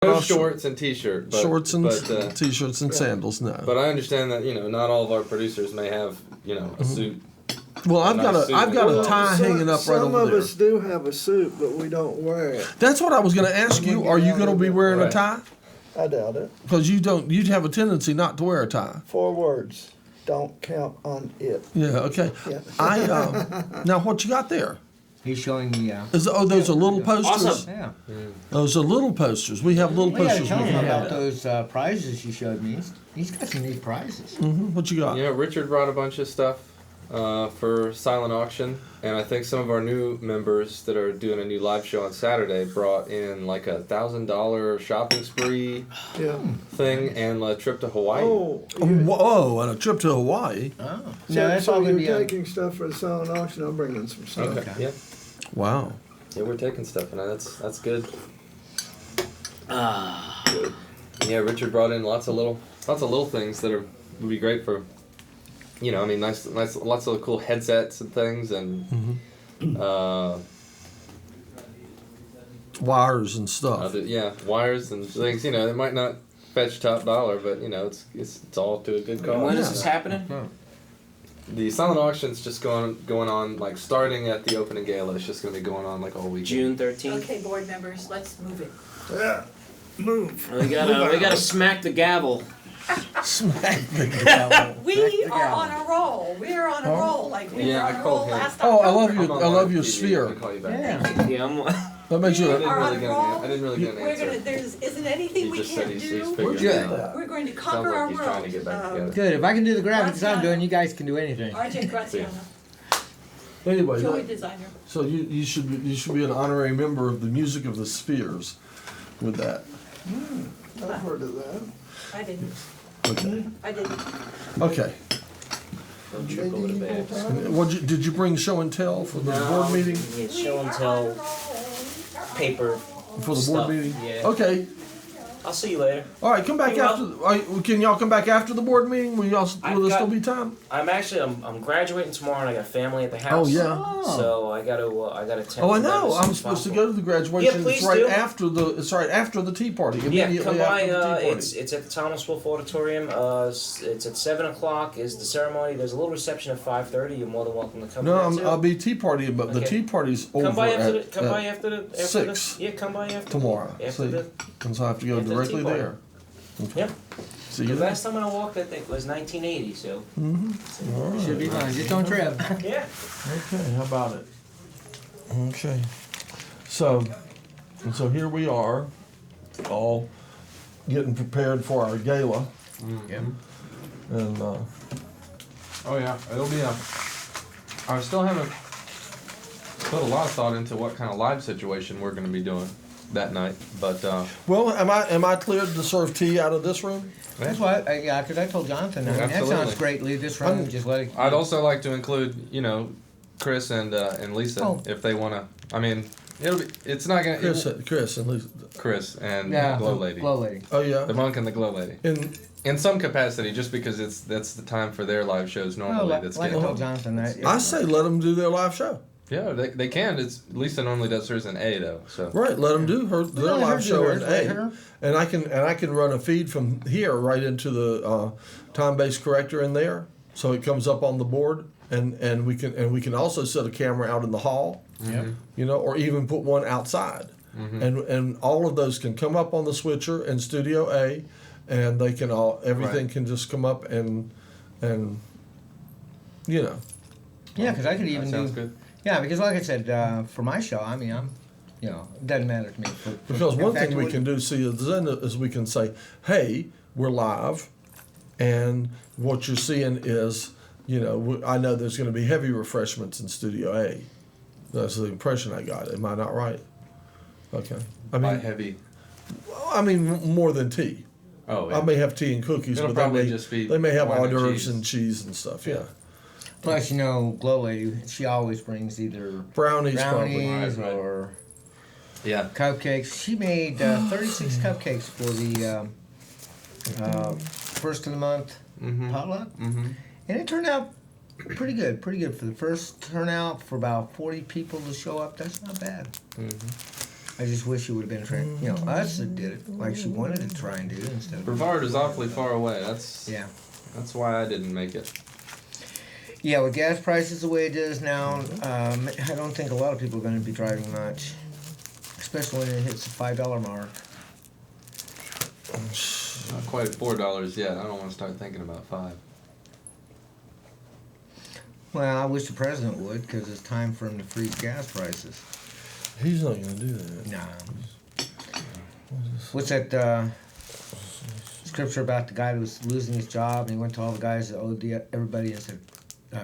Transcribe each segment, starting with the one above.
No shorts and t-shirt. Shorts and t-shirts and sandals, no. But I understand that, not all of our producers may have, a suit. Well, I've got a tie hanging up right over there. Some of us do have a suit, but we don't wear it. That's what I was going to ask you. Are you going to be wearing a tie? I doubt it. Because you'd have a tendency not to wear a tie. 4 words. Don't count on it. Yeah, okay. Yeah. Now what you got there? He's showing me. Those are little posters? Awesome. Yeah. Those are little posters. We have little We gotta posters. tell we him can about have. those prizes you showed me. He's got some neat prizes. What you got? Richard brought a bunch of stuff for silent auction, and I think some of our new members that are doing a new live show on Saturday brought in like $1,000 shopping spree thing and a trip to Hawaii. Whoa, and a trip to Hawaii. Oh. So, No, that's so all you're gonna be taking stuff for the silent auction. I'll bring in some stuff. Okay. Yeah. Wow. Yeah, we're taking stuff, and that's good. Ah. Yeah, Richard brought in lots of little things that would be great for, nice, lots of cool headsets and things, and wires and stuff. Wires and things. It might not fetch top dollar, but it's all to a good cause. When is this happening? The silent auction's just going on, like starting at the opening gala. It's just going to be going on like all weekend. June 13th. Okay, board members, let's move it. Yeah. Move. We gotta smack the gavel. Smack the gavel. We are on a roll. We're on a roll. Like we were on a roll last Oh, October. I love your sphere. I'll call you back. Yeah, That makes you. I didn't really get an answer. There isn't anything He we just said can't he's do. figured it out. We're going to Sounds conquer like our he's trying to get back world. together. Good. If I can do the graphics I'm doing, you guys can do anything. RJ Graziano, Anyway, joy designer. so you should be an honorary member of the Music of the Spheres with that. I've heard of that. I didn't. Okay. I didn't. Okay. Don't trip over the bags. Did you bring show and tell for the board meeting? It's show and tell paper. For the stuff. board meeting? Yeah. Okay. I'll see you later. All right, come back You after. All right, can y'all come back after the board meeting? Will there still be time? I'm graduating tomorrow, and I got family at the Oh house. yeah. So I gotta attend. Oh, I to them know. as soon I'm as supposed to possible. go to the graduation. Yeah, please it's right do. after the tea party. Yeah, Immediately come by. after the tea party. It's at the Thomas Wolfe Auditorium. It's at 7:00 is the ceremony. There's a little reception at 5:30. You're more than welcome to come. No, there, too. I'll be tea partying, but the Okay. tea party's over Come by after at, the. Come by after the. After 6 The, yeah, come by after tomorrow. After See, the. and so I have to go after the directly tea party. there. Okay. Yep. See The you there. last time I walked, I think, was 1980. So. All right. Should be fine. Just don't trip. Yeah. Okay, how about it? Okay. So here we are, all getting prepared for our gala. Yep. And Oh yeah, it'll be I still haven't put a lot of thought into what kind of live situation we're going to be doing that night, but well, am I cleared to serve tea out of this room? That's why, because I told Jonathan, that Absolutely. sounds great. Leave this room and just let it. I'd also like to include, Chris and Lisa if they want to. I mean, it's not going to. Chris and Lisa. Chris and Yeah, Glow Lady. Glow Lady. Oh yeah. The monk and the Glow Lady. In some capacity, just because that's the time for their live shows normally. No, that's like I getting told Jonathan that. I say let them do their live show. Yeah, they can. Lisa normally does hers in A though. So Right, let them do their let her live do show hers, in let A, her. and I can run a feed from here right into the time-based corrector in there, so it comes up on the board, and we can also set a camera out in the hall, or even put one outside, and all of those can come up on the switcher in Studio A, and they can everything can just come up and. Yeah, because I could even that sounds do. good. Yeah, because like I said, for my show, I mean, it doesn't matter to me. Because one in fact, thing we can do, is we can say, hey, we're live, and what you're seeing is, I know there's going to be heavy refreshments in Studio A. That's the impression I got. Am I not right? Okay. I By mean, heavy. I mean more than tea. Oh, yeah. I may have tea and cookies, It'll but they probably may, just be they may have wine hors and d'oeuvres cheese. and cheese and stuff. Yeah. Plus, Glow Lady, she always brings either Brownies probably. Right. or Yeah. cupcakes. She made 36 cupcakes for the first of the month potluck, and it turned out pretty good. Pretty good for the first turnout for about 40 people to show up. That's not bad. I just wish she would have been us that did it like she wanted to try and do instead of. Brevard is awfully far away. That's why I didn't make it. Yeah, with gas prices the way it is now, I don't think a lot of people are going to be driving much, especially when it hits the $5 mark. Not quite at $4 yet. I don't want to start thinking about $5. Well, I wish the president would, because it's time for him to freeze gas prices. He's not going to do that. Nah. What's that scripture about the guy that was losing his job and he went to all the guys that owed everybody and said,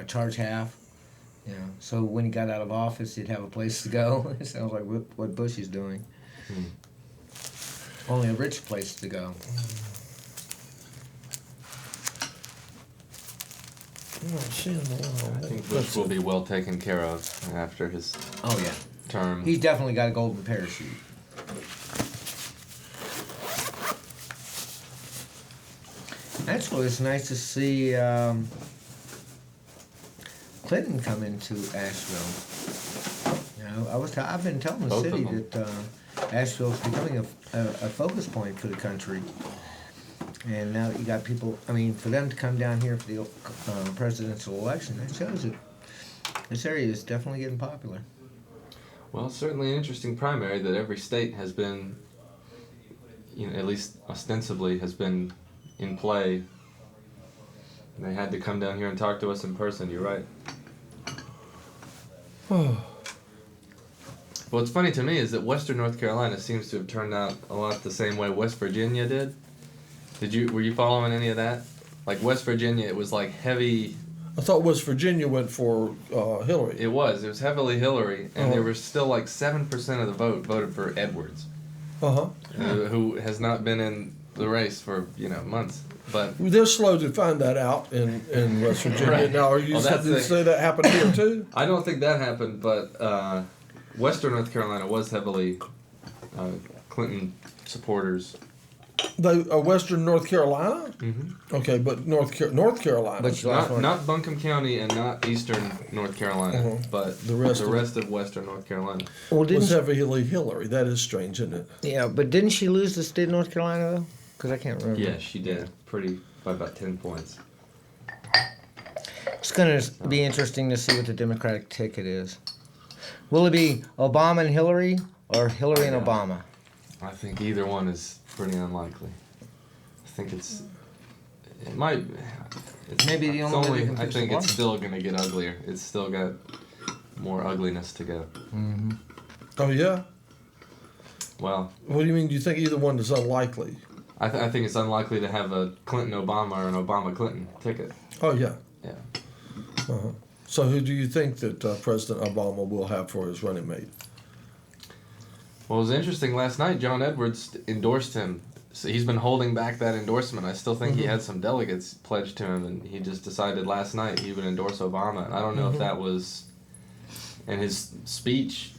charge half? You know, so when he got out of office, he'd have a place to go. It sounds like what Bush is doing. Only a rich place to go. I'm not seeing the one. I think Bush will be well taken care of after his term. He's definitely got a golden parachute. Actually, it's nice to see Clinton come into Asheville. You know, I've been telling the city that Asheville is becoming a focus point for the country. And now that you got people, I mean, for them to come down here for the presidential election, that shows that this area is definitely getting popular. Well, it's certainly an interesting primary that every state has been, at least ostensibly, has been in play. And they had to come down here and talk to us in person, you're right. What's funny to me is that Western North Carolina seems to have turned out a lot the same way West Virginia did. Were you following any of that? Like West Virginia, it was like heavy. I thought West Virginia went for Hillary. It was heavily Hillary, and there was still like 7% of the vote voted for Edwards, who has not been in the race for months. But they're slow to find that out in West Virginia. Right. Now, are you say that happened here too? I don't think that happened, but Western North Carolina was heavily Clinton supporters. Western North Carolina? Mm-hmm. Okay, but North Carolina. But not Buncombe County and not Eastern North Carolina, but the rest of Western North Carolina. Well, was heavily Hillary. That is strange, isn't it? Yeah, but didn't she lose the state of North Carolina, though? Because I can't remember. Yeah, she did. By about 10 points. It's going to be interesting to see what the Democratic ticket is. Will it be Obama and Hillary or Hillary and Obama? I think either one is pretty unlikely. I think it might. Maybe the only way I think it's still going to get uglier. It's still got more ugliness to go. Mm-hmm. Oh, yeah? Well. What do you mean? Do you think either one is unlikely? I think it's unlikely to have a Clinton-Obama or an Obama-Clinton ticket. Oh, yeah. Yeah. Uh-huh. So who do you think that President Obama will have for his running mate? Well, it was interesting. Last night, John Edwards endorsed him. So he's been holding back that endorsement. I still think he had some delegates pledged to him, and he just decided last night he would endorse Obama. And I don't know if that was... And his speech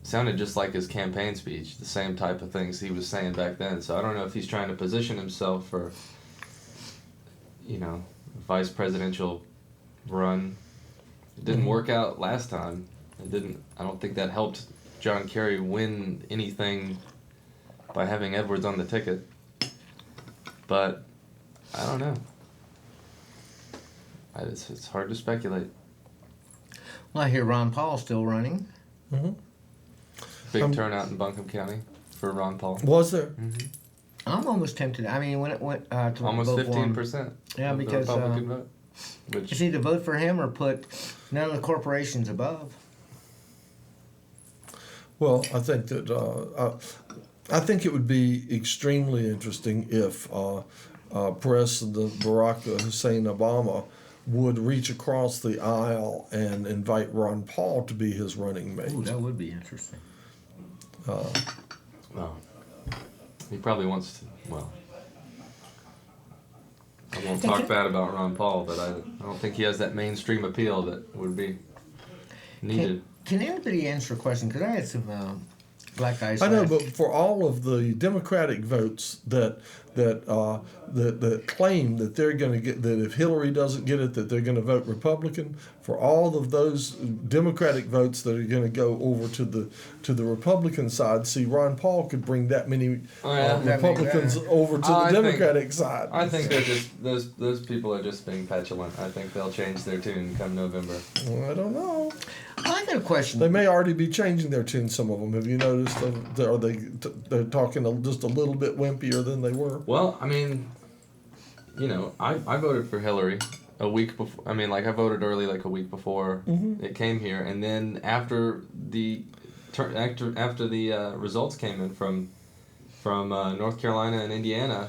sounded just like his campaign speech, the same type of things he was saying back then. So I don't know if he's trying to position himself for, vice presidential run. It didn't work out last time. I don't think that helped John Kerry win anything by having Edwards on the ticket. But I don't know. It's hard to speculate. Well, I hear Ron Paul's still running. Mm-hmm. Big turnout in Buncombe County for Ron Paul. Was there? Mm-hmm. I'm almost tempted. I mean, when it went to almost vote 15%. Yeah, of because the Republican vote. it's either vote for him or put none of the corporations above. Well, I think that I think it would be extremely interesting if President Barack Hussein Obama would reach across the aisle and invite Ron Paul to be his running mate. Ooh, that would be interesting. Well, he probably wants to. Well, I won't talk bad about Ron Paul, but I don't think he has that mainstream appeal that would be needed. Can anybody answer a question? Because I had some Black ice. I know, laugh. but for all of the Democratic votes that claim that they're going to get, that if Hillary doesn't get it, that they're going to vote Republican. For all of those Democratic votes that are going to go over to the Republican side, see, Ron Paul could bring that many Republicans over to the Democratic side. I think they're just those people are just being petulant. I think they'll change their tune come November. Well, I don't know. I got a question. They may already be changing their tune. Some of them. Have you noticed? Are they're talking just a little bit wimpier than they were? Well, I mean, I voted for Hillary a week before. I mean, like I voted early, like a week before it came here, and then after the results came in from North Carolina and Indiana,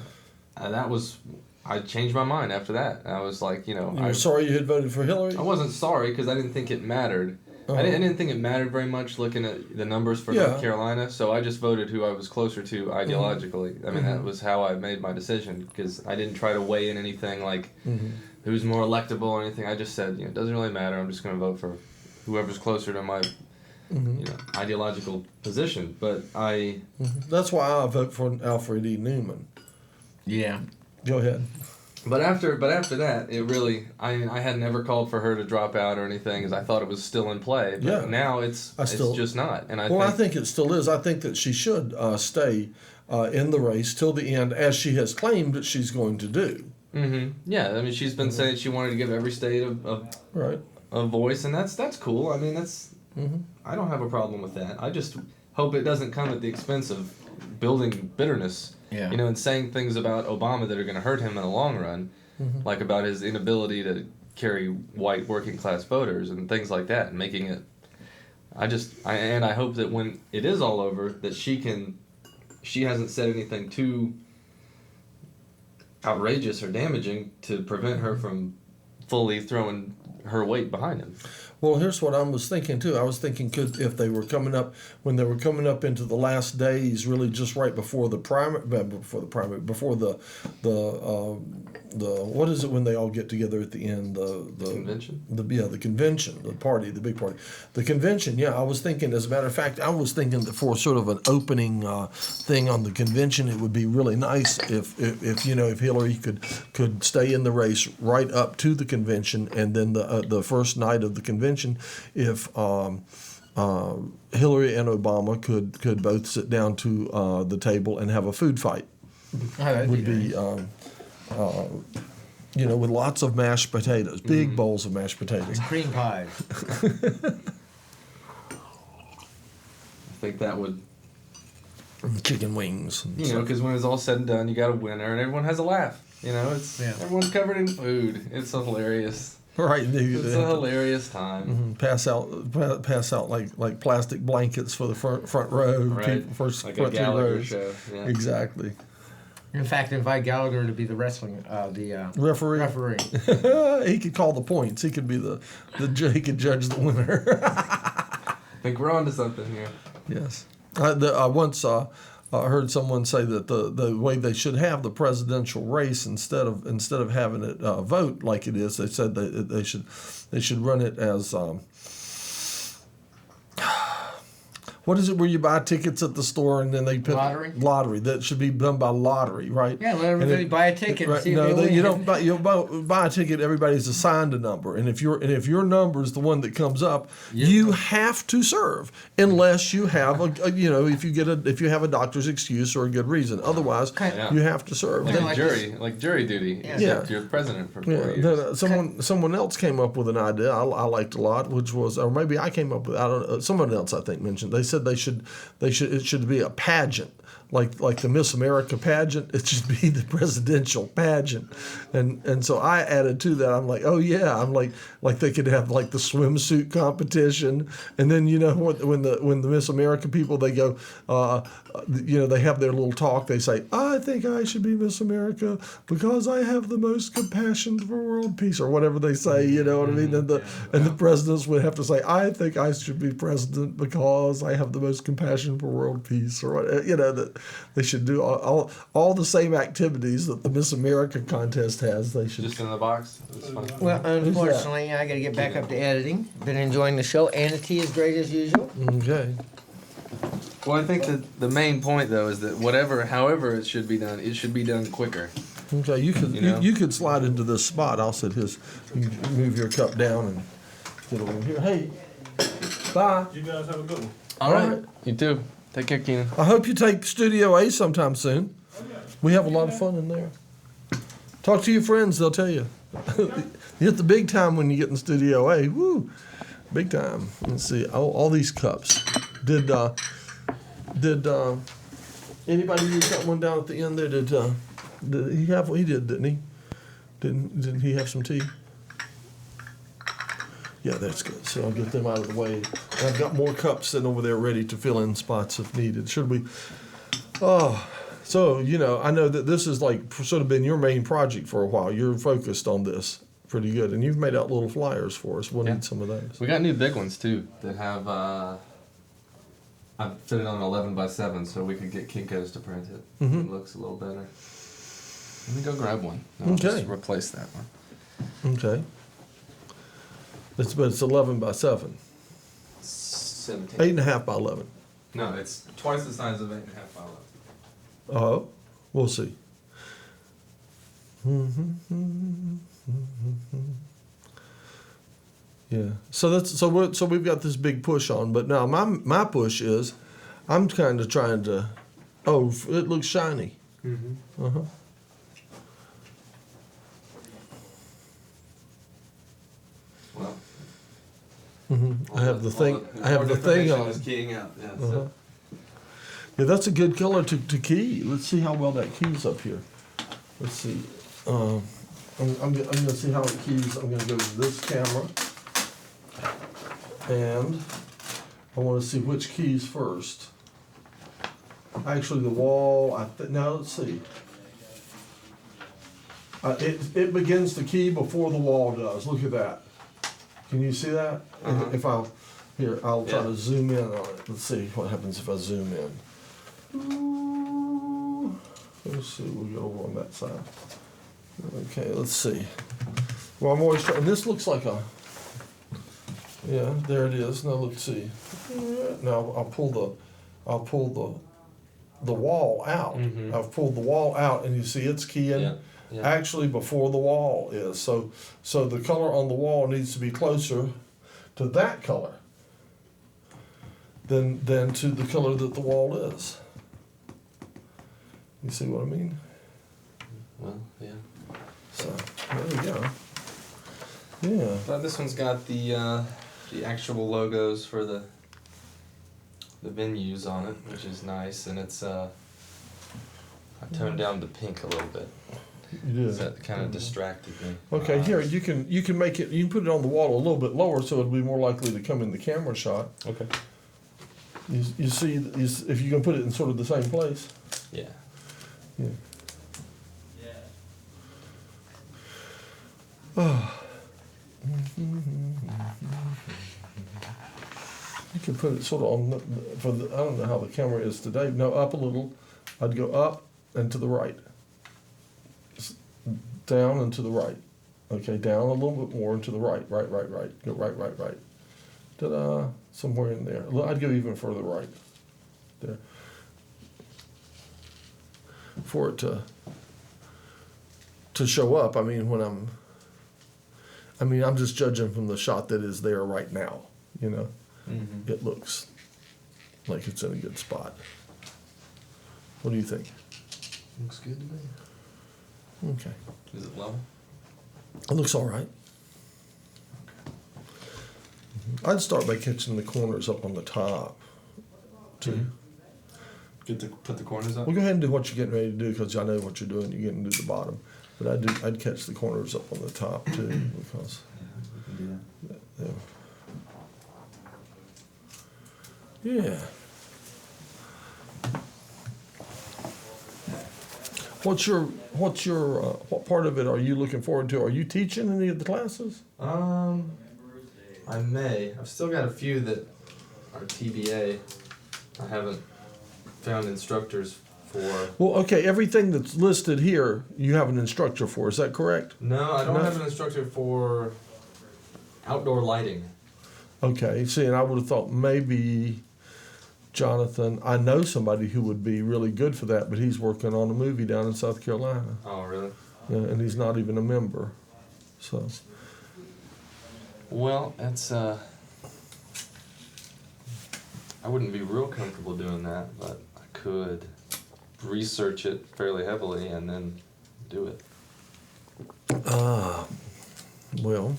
I changed my mind after that. I was like, You were sorry you had voted for Hillary? I wasn't sorry because I didn't think it mattered. Uh-huh. I didn't think it mattered very much looking at the numbers for North Carolina, so I just voted who I was closer to ideologically. I mean, that was how I made my decision because I didn't try to weigh in anything like who's more electable or anything. I just said, it doesn't really matter. I'm just going to vote for whoever's closer to my ideological position. But That's why I vote for Alfred E. Newman. Yeah. Go ahead. But after that, it really, I had never called for her to drop out or anything, because I thought it was still in play. But now it's just not. And I think it still is. I think that she should stay in the race till the end, as she has claimed that she's going to do. Mm-hmm. Yeah, I mean, she's been saying she wanted to give every state a voice, and that's cool. I mean, that's I don't have a problem with that. I just hope it doesn't come at the expense of building bitterness. Yeah. And saying things about Obama that are going to hurt him in the long run, like about his inability to carry white working class voters and things like that, and making it. I hope that when it is all over, that she hasn't said anything too outrageous or damaging to prevent her from fully throwing her weight behind him. Well, here's what I was thinking too. I was thinking, if they were coming up into the last days, really just right before the what is it when they all get together at the end? The convention. The convention, the party, the big party, the convention. Yeah, I was thinking. As a matter of fact, I was thinking that for sort of an opening thing on the convention, it would be really nice if Hillary could stay in the race right up to the convention, and then the first night of the convention, if Hillary and Obama could both sit down to the table and have a food fight. Would be with lots of mashed potatoes, big bowls of mashed potatoes, Cream pies. I think that would. Chicken wings. Because when it's all said and done, you got a winner, and everyone has a laugh. Everyone's covered in food. It's hilarious. Right, it's a hilarious time. Pass out like plastic blankets for the front row. Right, first like front a 3 Gallagher rows. show. Yeah. Exactly. In fact, invite Gallagher to be the wrestling referee. He could call the points. He could be he could judge the winner. I think we're on to something here. Yes. I once heard someone say that the way they should have the presidential race, instead of having it vote like it is, they said they should run it as what is it where you buy tickets at the store and then they put lottery? That should be done by lottery, right? Yeah, let everybody buy a ticket. Right, and see if they win. You don't buy a ticket. Everybody's assigned a number, and if your number is the one that comes up, you have to serve unless you have if you have a doctor's excuse or a good reason. Otherwise, you have to serve. Like jury duty. Except you're president for 4 years. Someone else came up with an idea I liked a lot, which was, or maybe I came up with, I don't know, someone else I think mentioned. They said it should be a pageant, like the Miss America pageant. It should be the presidential pageant, and so I added to that. I'm like, oh yeah, I'm like they could have like the swimsuit competition, and then when the Miss America people, they go, they have their little talk. They say, I think I should be Miss America because I have the most compassion for world peace, or whatever they say. You know what I mean? And the presidents would have to say, I think I should be president because I have the most compassion for world peace, or what, that they should do all the same activities that the Miss America contest has. They should just in the box. It's funny. Well, unfortunately, I got to get back up to editing. Been enjoying the show. Anna T is great as usual. Okay. Well, I think that the main point though is that however it should be done quicker. Okay, you could You know? you could slide into this spot. I'll set his. You can move your cup down and get over here. Hey, bye. You guys have a good one. All right. right. You too. Take care, Keenan. I hope you take Studio A sometime soon. We have a lot of fun in there. Talk to your friends; they'll tell you. You hit the big time when you get in Studio A. Woo, big time. Let's see. All these cups. Did anybody use that one down at the end there? Did he have? He did, didn't he? Didn't he have some tea? Yeah, that's good. So I'll get them out of the way. And I've got more cups sitting over there ready to fill in spots if needed. Should we? Oh, so I know that this is like sort of been your main project for a while. You're focused on this pretty good, and you've made out little flyers for us. We'll need some of those. We got new big ones too that have. I fit it on 11x7 so we could get Kinko's to print it. It looks a little better. Let me go grab one. I'll just replace that one. Okay. But it's 11x7. 17. 8.5 by 11. No, it's twice the size of 8.5 by 11. Oh, we'll see. Yeah. So we've got this big push on, but now my push is, I'm kind of trying to. Oh, it looks shiny. Uh huh. Well. I have the thing. I have the thing on. Is keying out. Yeah. Uh-huh. So. Yeah, that's a good color to key. Let's see how well that keys up here. Let's see. I'm gonna see how it keys. I'm gonna go to this camera, and I want to see which keys first. Actually, the wall. Now let's see. It begins to key before the wall does. Look at that. Can you see that? If I'll try to zoom in on it. Let's see what happens if I zoom in. Let's see. We'll go over on that side. Okay. Let's see. Well, I'm always trying. This looks like a. Yeah, there it is. Now let's see. Now I'll pull the wall out. I've pulled the wall out, and you see it's keying. Yeah. Actually before the wall is. So the color on the wall needs to be closer to that color than to the color that the wall is. You see what I mean? Well, yeah. So there we go. Yeah. But this one's got the actual logos for the venues on it, which is nice, and it's I toned down the pink a little bit. You did. That kind of distracted me. Okay, here you can make it. You can put it on the wall a little bit lower, so it'll be more likely to come in the camera shot. Okay. You see, if you can put it in sort of the same place. Yeah. Yeah. Oh. You can put it sort of on I don't know how the camera is today. No, up a little. I'd go up and to the right. Down and to the right. Okay, down a little bit more and to the right. Right. Go right. Ta-da! Somewhere in there. I'd go even further right. There. For it to show up, I'm just judging from the shot that is there right now, It looks like it's in a good spot. What do you think? Looks good to me. Okay. Is it level? It looks all right. I'd start by catching the corners up on the top, too. Good to put the corners up? Well, go ahead and do what you're getting ready to do, because I know what you're doing. You're getting to the bottom. But I'd catch the corners up on the top, too, because... Yeah, we can do that. Yeah. What part of it are you looking forward to? Are you teaching any of the classes? I may. I've still got a few that are TBA. I haven't found instructors for. Well, okay, everything that's listed here, you have an instructor for. Is that correct? No, I don't have an instructor for outdoor lighting. Okay, see, and I would have thought maybe Jonathan. I know somebody who would be really good for that, but he's working on a movie down in South Carolina. Oh, really? Yeah, and he's not even a member. So, Well, it's I wouldn't be real comfortable doing that, but I could research it fairly heavily and then do it. well,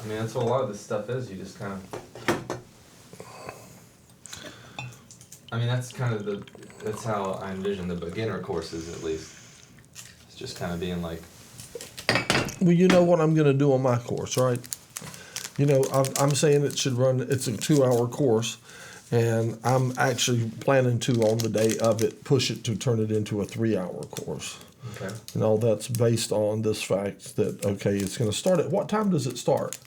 I mean, that's what a lot of this stuff is. You just kind of. I mean, that's how I envision the beginner courses, at least. It's just kind of being like. well, you know what I'm going to do on my course, right? You know, I'm saying it should run. It's a 2-hour course, and I'm actually planning to, on the day of it, push it to turn it into a 3-hour course. Okay. And all that's based on this fact that, okay, it's going to start at, what time does it start?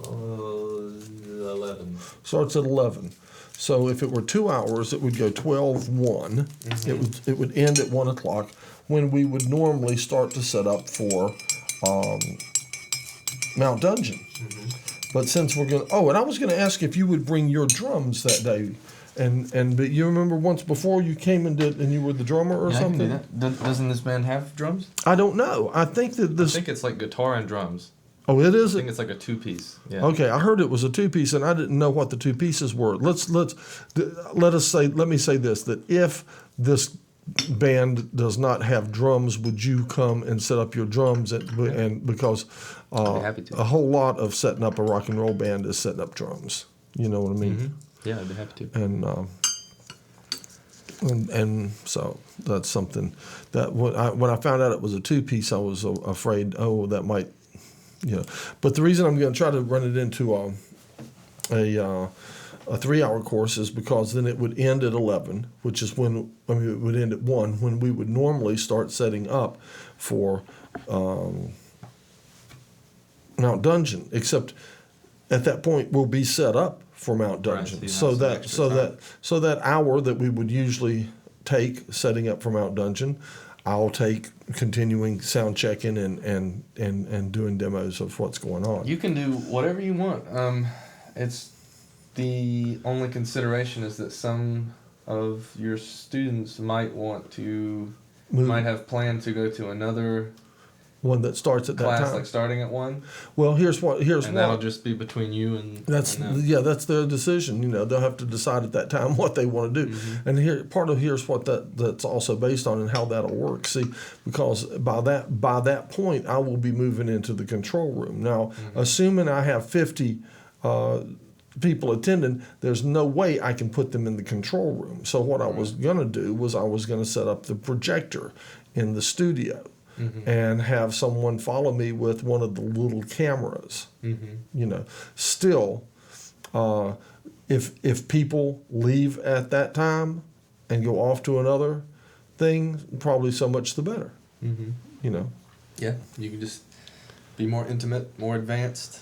11. Starts at 11. So if it were 2 hours, it would go 12:1. It would end at 1 o'clock, when we would normally start to set up for Mount Dungeon. But since we're going, and I was going to ask if you would bring your drums that day. But you remember once before you came and did, and you were the drummer or something? Doesn't this band have drums? I don't know. I think that this. I think it's like guitar and drums. Oh, it is. I think it's like a 2-piece. Yeah. Okay, I heard it was a 2-piece, and I didn't know what the 2 pieces were. Let me say this: that if this band does not have drums, would you come and set up your drums? And because I'd be happy to. a whole lot of setting up a rock and roll band is setting up drums. You know what I mean? Yeah, I'd be happy to. And so that's something that when I found out it was a 2-piece, I was afraid. Oh, that might. Yeah, but the reason I'm going to try to run it into a 3-hour course is because then it would end at 11, which is it would end at 1, when we would normally start setting up for Mount Dungeon. Except at that point we'll be set up for Mount Dungeon, Right, so that hour that we would usually take setting up for Mount Dungeon, I'll take continuing sound checking and doing demos of what's going on. You can do whatever you want. It's the only consideration is that some of your students might have planned to go to another One that starts at that class, time. like starting at 1. Well, here's And that'll just be between you and that's them. that's their decision. You know, they'll have to decide at that time what they want to do. And here's what that's also based on and how that'll work. See, because by that point I will be moving into the control room. Now, assuming I have 50 people attending, there's no way I can put them in the control room. So what I was going to do was I was going to set up the projector in the studio. And have someone follow me with one of the little cameras. You know, still, if people leave at that time and go off to another thing, probably so much the better. You know. Yeah, you can just be more intimate, more advanced.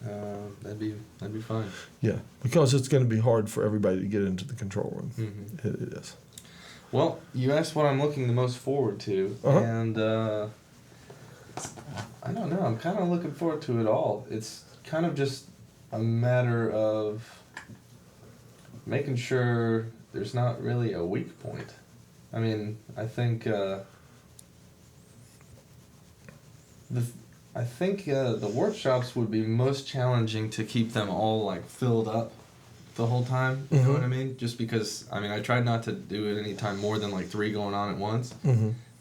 That'd be fine. Yeah, because it's going to be hard for everybody to get into the control room. It is. Well, you asked what I'm looking the most forward to, and I don't know. I'm kind of looking forward to it all. It's kind of just a matter of making sure there's not really a weak point. I mean, I think the workshops would be most challenging to keep them all like filled up the whole time. You know what I mean? Just because, I mean, I tried not to do it any time more than like 3 going on at once.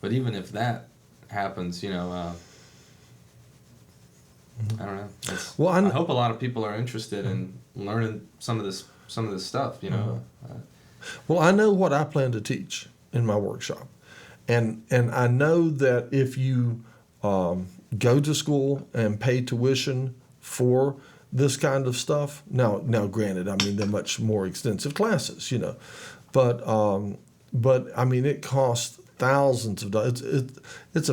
But even if that happens, you know, I don't know. Well, I hope a lot of people are interested in learning some of this stuff. You know. Well, I know what I plan to teach in my workshop, and I know that if you go to school and pay tuition for this kind of stuff. Now, granted, I mean they're much more extensive classes, you know, but I mean it costs thousands of dollars. It's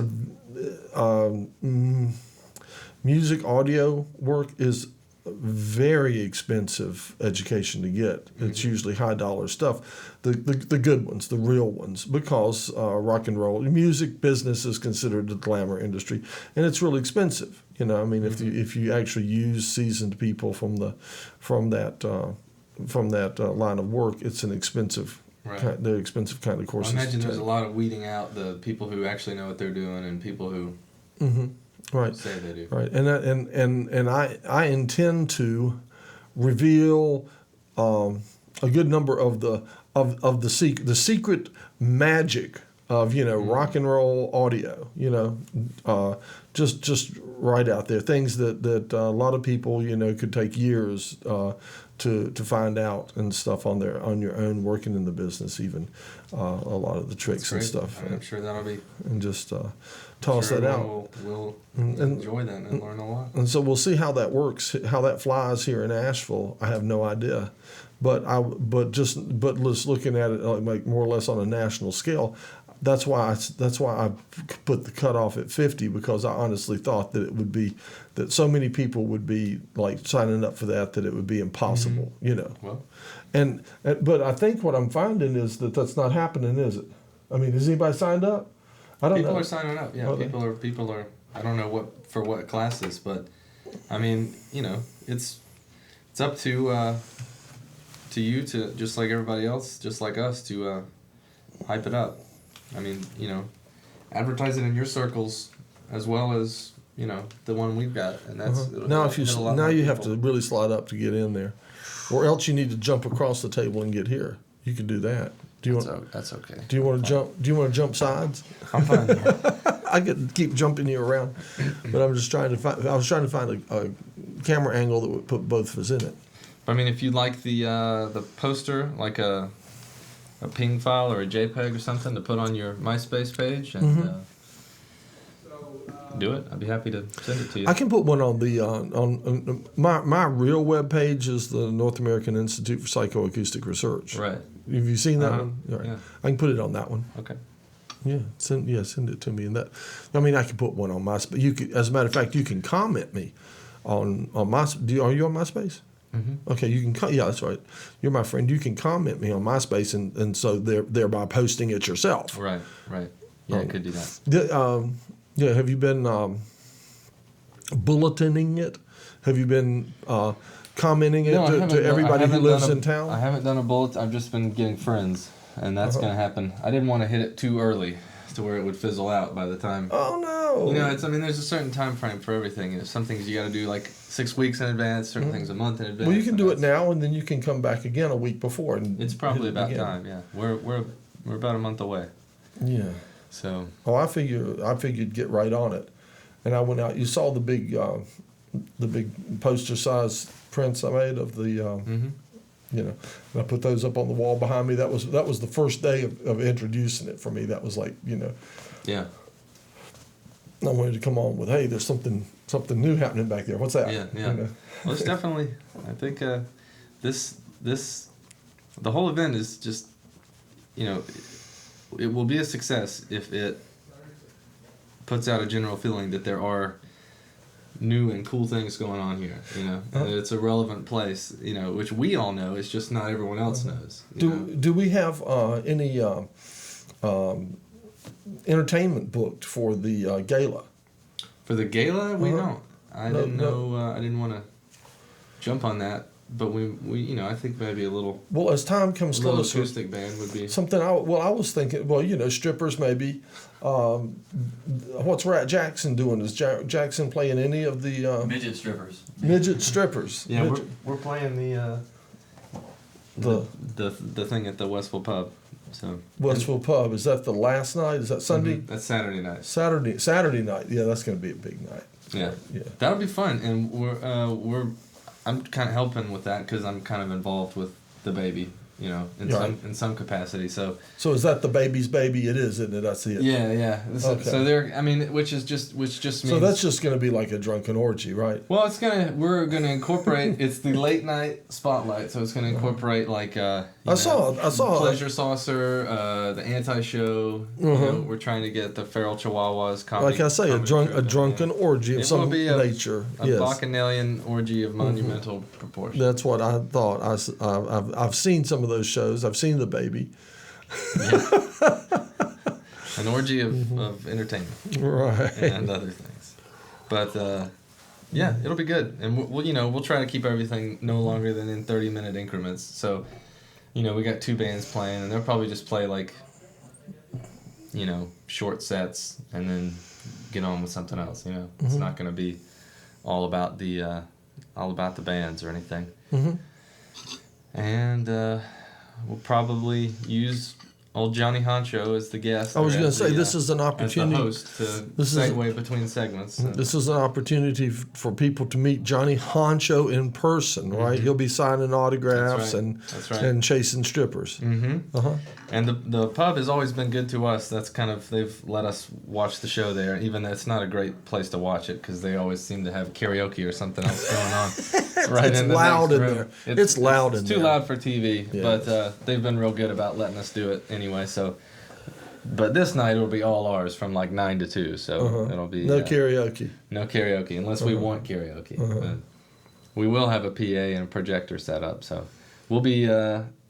music audio work is very expensive education to get. It's usually high dollar stuff, the good ones, the real ones, because rock and roll music business is considered the glamour industry, and it's really expensive. You know, I mean, if you actually use seasoned people from that line of work, it's an expensive. Right. They're expensive kind of I courses. imagine to there's a take. lot of weeding out the people who actually know what they're doing and people who Right. say they do. Right, and I intend to reveal a good number of the secret magic of rock and roll audio. Just right out there, things that a lot of people could take years to find out and stuff on your own, working in the business, even a lot of the tricks and stuff. I'm sure that'll be. And just toss that out. We'll enjoy that and learn a lot. And so we'll see how that works, how that flies here in Asheville. I have no idea, but just looking at it like more or less on a national scale. That's why I put the cutoff at 50, because I honestly thought that so many people would be like signing up for that it would be impossible. Well, But I think what I'm finding is that that's not happening, is it? I mean, has anybody signed up? I don't know. people are signing up. Yeah, people are. I don't know what classes, but I mean, it's up to you to, just like everybody else, just like us, to hype it up. I mean, advertise it in your circles as well as the one we've got, and that's now you have to really slide up to get in there, or else you need to jump across the table and get here. You can do that. That's okay. Do you want to jump? Do you want to jump sides? I'm fine. I could keep jumping you around, but I'm just trying to find. I was trying to find a camera angle that would put both of us in it. I mean, if you'd like the poster, like a ping file or a JPEG or something to put on your MySpace page, and do it. I'd be happy to send it to you. I can put one on the on my real web page is the North American Institute for Psychoacoustic Research. Right. Have you seen that one? All right. Yeah. I can put it on that one. Okay. Yeah, send it to me. And that, I mean, I can put one on MySpace. You could, as a matter of fact, you can comment me on my. Are you on MySpace? Mm-hmm. Okay, you can. Yeah, that's right. You're my friend. You can comment me on MySpace, and so thereby posting it yourself. Right. Yeah, I could do that. Yeah, have you been bulleting it? Have you been commenting it to everybody who lives in town? I haven't done a bullet. I've just been getting friends, and that's going to happen. I didn't want to hit it too early to where it would fizzle out by the time. Oh no! There's a certain time frame for everything. Some things you got to do like 6 weeks in advance. Certain things a month in advance. Well, you can do it now, and then you can come back again a week before. And it's probably hit it about again. time. Yeah, we're about a month away. Yeah. So. Oh, I figured get right on it, and I went out. You saw the big poster size prints I made of the. And I put those up on the wall behind me. That was the first day of introducing it for me. That was like, Yeah. I wanted to come on with, hey, there's something new happening back there. What's that? Yeah. Well, it's definitely. I think this the whole event is just, it will be a success if it puts out a general feeling that there are new and cool things going on here, and it's a relevant place, which we all know. It's just not everyone else knows. Do we have any entertainment booked for the gala? For the gala, we don't. I didn't know. No. I didn't want to jump on that, but we I think maybe a little. Well, as time comes a little closer, acoustic band would be something. I was thinking. Well, strippers maybe. What's Rat Jackson doing? Is Jackson playing any of the midget strippers? Midget strippers. Yeah, we're playing the thing at the Westville Pub. So Westville Pub, is that the last night? Is that Sunday? Mm-hmm. That's Saturday night. Saturday night. Yeah, that's going to be a big night. Yeah. Yeah. That'll be fun, and I'm kind of helping with that because I'm kind of involved with the baby, in some capacity. So is that the baby's baby? It is, isn't it? I see it. Yeah. Okay. So which just means. So that's just going to be like a drunken orgy, right? Well, we're gonna incorporate. It's the late night spotlight, so it's gonna incorporate like I saw Pleasure Saucer, the anti-show. We're trying to get the feral Chihuahuas. Comedy, like I say, a drunken orgy of some nature. A bacchanalian orgy of monumental proportions. That's what I thought. I've seen some of those shows. I've seen the baby. An orgy of entertainment. Right. And other things. But Yeah, it'll be good, and we'll try to keep everything no longer than in 30-minute increments. So, we got 2 bands playing, and they'll probably just play like, short sets, and then get on with something else. It's not going to be all about the bands or anything. Mm-hmm. And we'll probably use old Johnny Honcho as the guest. I was going to say, this is an opportunity. As the host to segue between segments. This is an opportunity for people to meet Johnny Honcho in person, right? He'll be signing autographs That's right. and chasing strippers. Mm-hmm. Uh-huh. And the pub has always been good to us. That's they've let us watch the show there, even though it's not a great place to watch it because they always seem to have karaoke or something else going on. Right, It's in the loud next in room. there. It's loud in It's there. too loud for TV, Yeah. but they've been real good about letting us do it anyway. So, but this night it'll be all ours from like 9 to 2. So it'll be No karaoke. no karaoke unless we want karaoke. But we will have a PA and a projector set up, so we'll be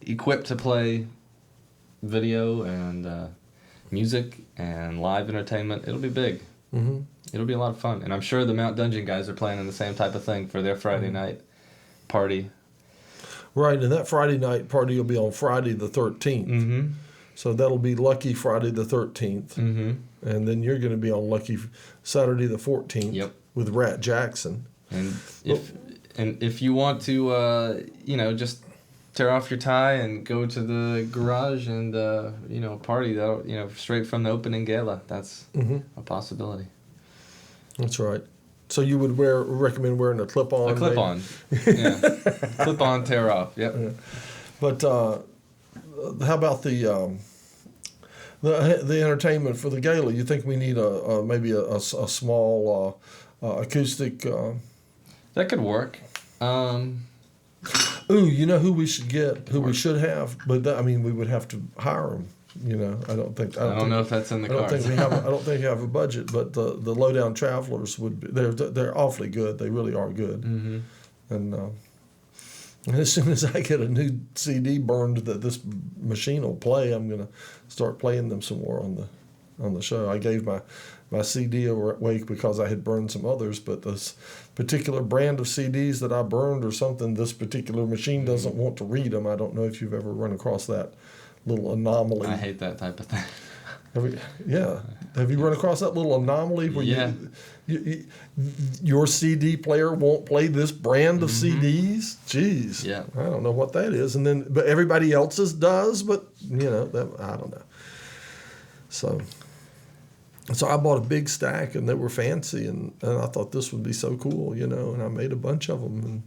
equipped to play video and music and live entertainment. It'll be big. Mm-hmm. It'll be a lot of fun, and I'm sure the Mount Dungeon guys are planning the same type of thing for their Friday night party. Right, and that Friday night party will be on Friday the 13th. Mm-hmm. So that'll be Lucky Friday the 13th. Mm-hmm. And then you're going to be on Lucky Saturday the 14th Yep. with Rat Jackson. And if you want to, just tear off your tie and go to the garage and party though, straight from the opening gala, that's a possibility. That's right. So you would recommend wearing a clip-on? A clip-on, yeah, clip-on, tear off. Yep. Yeah. But how about the entertainment for the gala? You think we need maybe a small acoustic? That could work. Ooh, you know who we should get? Who we should have? But we would have to hire them. I don't know if that's in the cards. I don't think we have a budget. But the Lowdown Travelers would be. They're awfully good. They really are good. Mm-hmm. And as soon as I get a new CD burned that this machine will play, I'm gonna start playing them some more on the show. I gave my CD away because I had burned some others, but this particular brand of CDs that I burned or something, this particular machine doesn't want to read them. I don't know if you've ever run across that little anomaly. I hate that type of thing. Have you run across that little anomaly where your CD player won't play this brand of CDs? Jeez. Yeah. I don't know what that is. But everybody else's does, but I don't know. So I bought a big stack, and they were fancy, and I thought this would be so cool, and I made a bunch of them.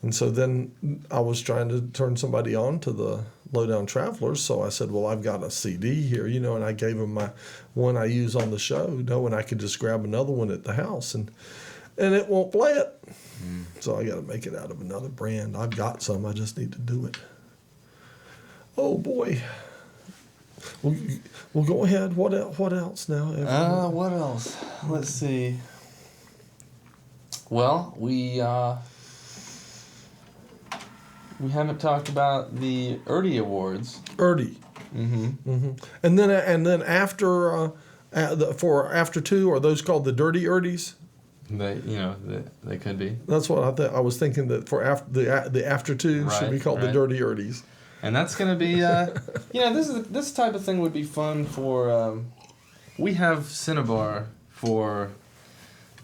And so then I was trying to turn somebody on to the Lowdown Travelers, so I said, well, I've got a CD here, and I gave them my one I use on the show, knowing I could just grab another one at the house, and it won't play it. So I got to make it out of another brand. I've got some, I just need to do it. Oh, boy. Well, go ahead. What else now? What else? Let's see. Well, we haven't talked about the Erdy Awards. Erdy. Mm-hmm. Mm-hmm. And then after after 2, are those called the Dirty Erdies? They could be. That's what I thought. I was thinking that for the after 2 should be called the Dirty Erdies. And that's going to be, this type of thing would be fun for, we have Cinnabar for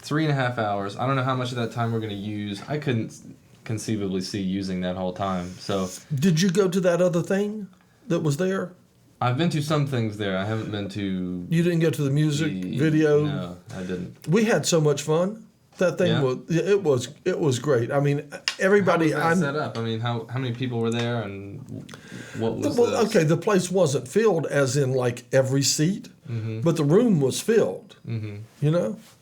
3.5 hours. I don't know how much of that time we're going to use. I couldn't conceivably see using that whole time. So, did you go to that other thing that was there? I've been to some things there. I haven't been to... You didn't go to the music video? No, I didn't. We had so much fun. That thing it was great. I mean, everybody. How was that set up? I mean, how many people were there, and what was the place wasn't filled as in like every seat, but the room was filled. Mm-hmm.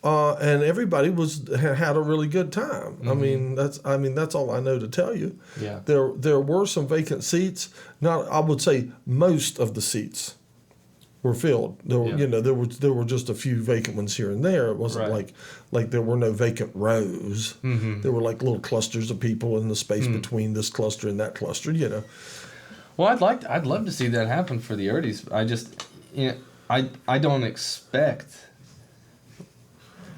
And everybody had a really good time. Mm-hmm. I mean that's all I know to tell you. Yeah. There were some vacant seats. I would say most of the seats were filled. There were just a few vacant ones here and there. It wasn't like there were no vacant rows. Mm-hmm. There were like little clusters of people in the space between this cluster and that cluster. Well, I'd love to see that happen for the Erdies. I just I don't expect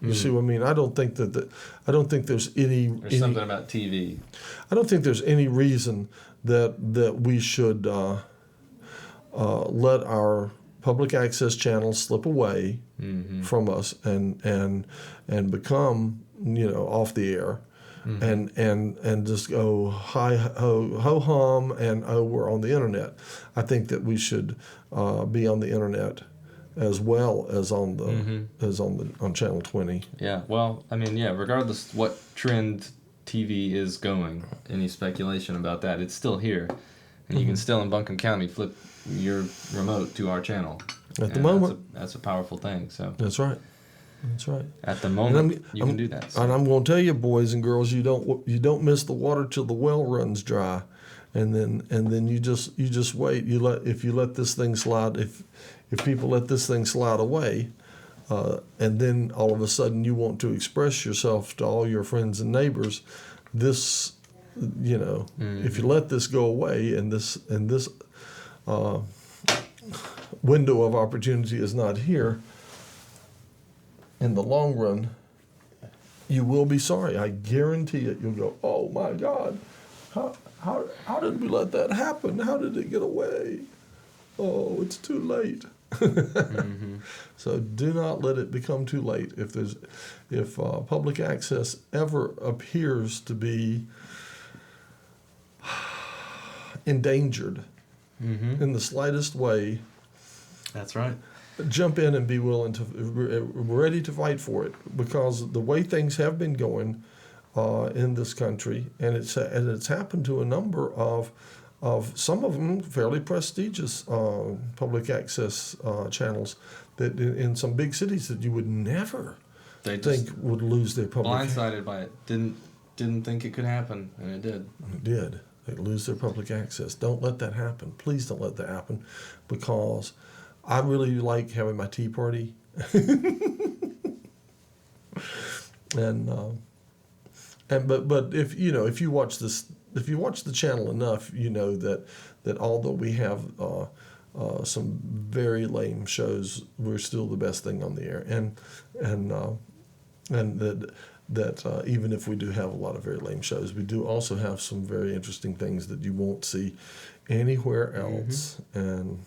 You see what I mean? I don't think I don't think there's There's something about TV. I don't think there's any reason that we should let our public access channels slip away from us and become off the air and just go hi ho hum and we're on the internet. I think that we should be on the internet as well as on the on channel 20. Yeah. Well, I mean, yeah. Regardless what trend TV is going, any speculation about that, it's still here, and you can still in Buncombe County flip your remote to our channel. At the moment, that's a powerful thing. So that's right. That's right. At the moment, you can do that. So. And I'm going to tell you, boys and girls, you don't miss the water till the well runs dry, and then you just wait. If you let this thing slide, if people let this thing slide away, and then all of a sudden you want to express yourself to all your friends and neighbors, this, if you let this go away and this window of opportunity is not here, in the long run, you will be sorry. I guarantee it. You'll go, oh my God, how did we let that happen? How did it get away? Oh, it's too late. So do not let it become too late. If public access ever appears to be endangered in the slightest way, That's right. jump in and be willing to, ready to fight for it, because the way things have been going in this country, and it's happened to a number of some of them fairly prestigious public access channels that in some big cities that you would never think would lose their public. Blindsided by it. Didn't think it could happen, and it did. It did. They lose their public access. Don't let that happen. Please don't let that happen, because I really like having my tea party. But if you watch the channel enough, you know that although we have some very lame shows, we're still the best thing on the air, and that even if we do have a lot of very lame shows, we do also have some very interesting things that you won't see anywhere else, and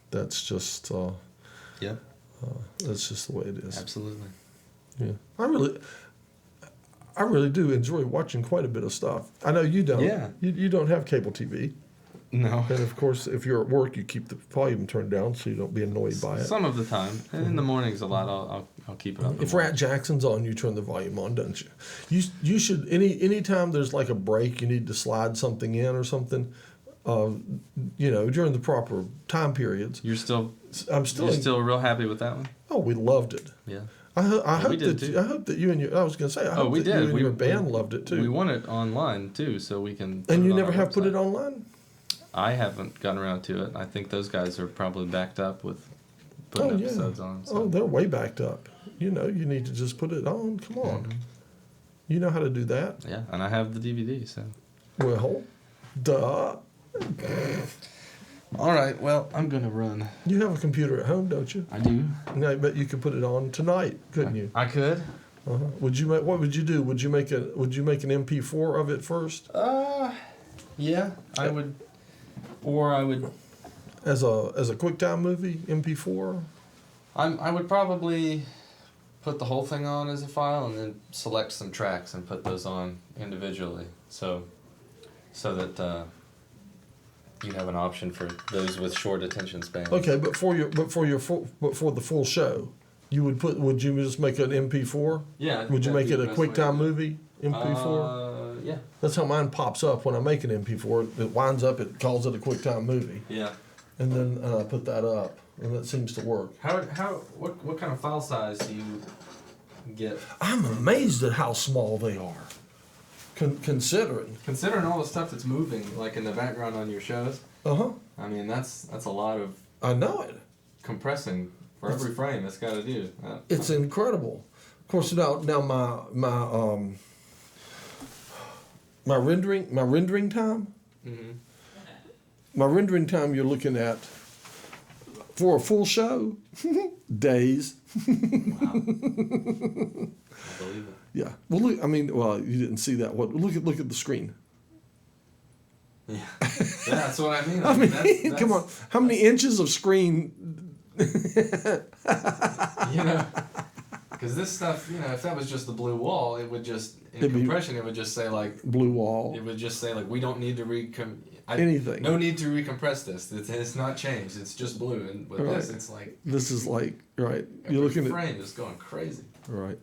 that's just that's just the way it is. Absolutely. Yeah, I really do enjoy watching quite a bit of stuff. I know you don't. Yeah. You don't have cable TV. No. And of course, if you're at work, you keep the volume turned down so you don't be annoyed by it. Some of the time, and in the mornings a lot. I'll keep it up. If Rat Jackson's on, you turn the volume on, don't you? You should any time there's like a break, you need to slide something in or something. During the proper time periods. You're still real happy with that one? Oh, we loved it. Yeah. I hope that you and your I was going to say I hope that you and your band loved it too. We want it online too, so we can. And you never have put it online? I haven't gotten around to it. I think those guys are probably backed up with putting episodes on. So. Oh, they're way backed up. You need to just put it on. Come on. Mm-hmm. You know how to do that. Yeah, and I have the DVD, so. Well, duh. All right, well, I'm going to run. You have a computer at home, don't you? I do. I bet you could put it on tonight, couldn't you? I could. Uh-huh. What would you do? Would you make an MP4 of it first? Yeah, I would. Or I would. As a QuickTime movie, MP4. I would probably put the whole thing on as a file and then select some tracks and put those on individually, so that you have an option for those with short attention spans. Okay, but for the full show, would you just make an MP4? Yeah. Would you make it a QuickTime movie MP4? Yeah. That's how mine pops up when I make an MP4. It winds up, it calls it a QuickTime movie. Yeah. And then I put that up, and that seems to work. What kind of file size do you get? I'm amazed at how small they are. Considering all the stuff that's moving, like in the background on your shows. I mean, that's a lot of. I know it. Compressing for every frame. It's got to do. It's incredible. Of course, now my rendering time. Mm-hmm. My rendering time you're looking at for a full show, days. Wow. I believe it. Yeah. Well, look. I mean, well, you didn't see that. What? Look at the screen. Yeah, that's what I mean. I mean, that's, come on. How many inches of screen? You know, because this stuff, you know, if that was just the blue wall, it would just It'd be- compression. It would just say like Blue wall. it would just say like we don't need to Anything. No need to recompress this. It's not changed. It's just blue. And with Right. this, it's like This is like right. every You're looking at frame is going crazy. right.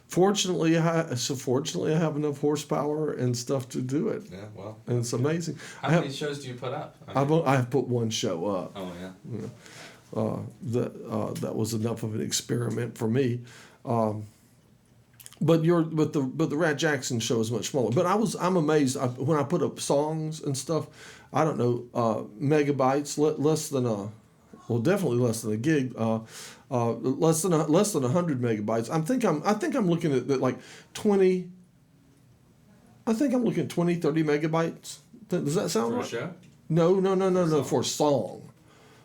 Fortunately, I have enough horsepower and stuff to do it, Yeah, well. and it's amazing. How many shows do you put up? I've put one show up. Oh yeah. That was enough of an experiment for me. But the Rat Jackson show is much smaller. But I'm amazed when I put up songs and stuff. I don't know megabytes, less than definitely less than a gig. Less than 100 megabytes. I think I'm looking at like 20. I think I'm looking at 20, 30 megabytes. Does that sound For a right? show? No. For a song.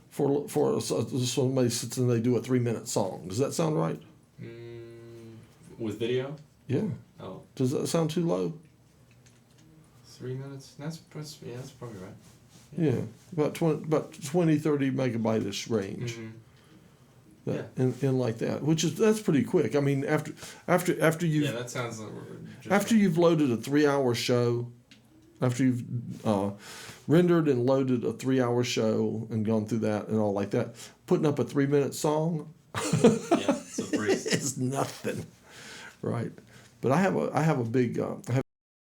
For somebody sits and they do a 3-minute song. Does that sound right? With video? Yeah. Oh, Does that sound too low? 3 minutes? That's probably right. Yeah. About 20, 30 megabyte-ish range. Mm-hmm. In like that, that's pretty quick. I mean, after you've Yeah, that sounds. after you've loaded a 3-hour show, after you've rendered and loaded a 3-hour show and gone through that and all like that, putting up a 3-minute song, Yeah, it's a breeze. it's nothing, right? But I have a big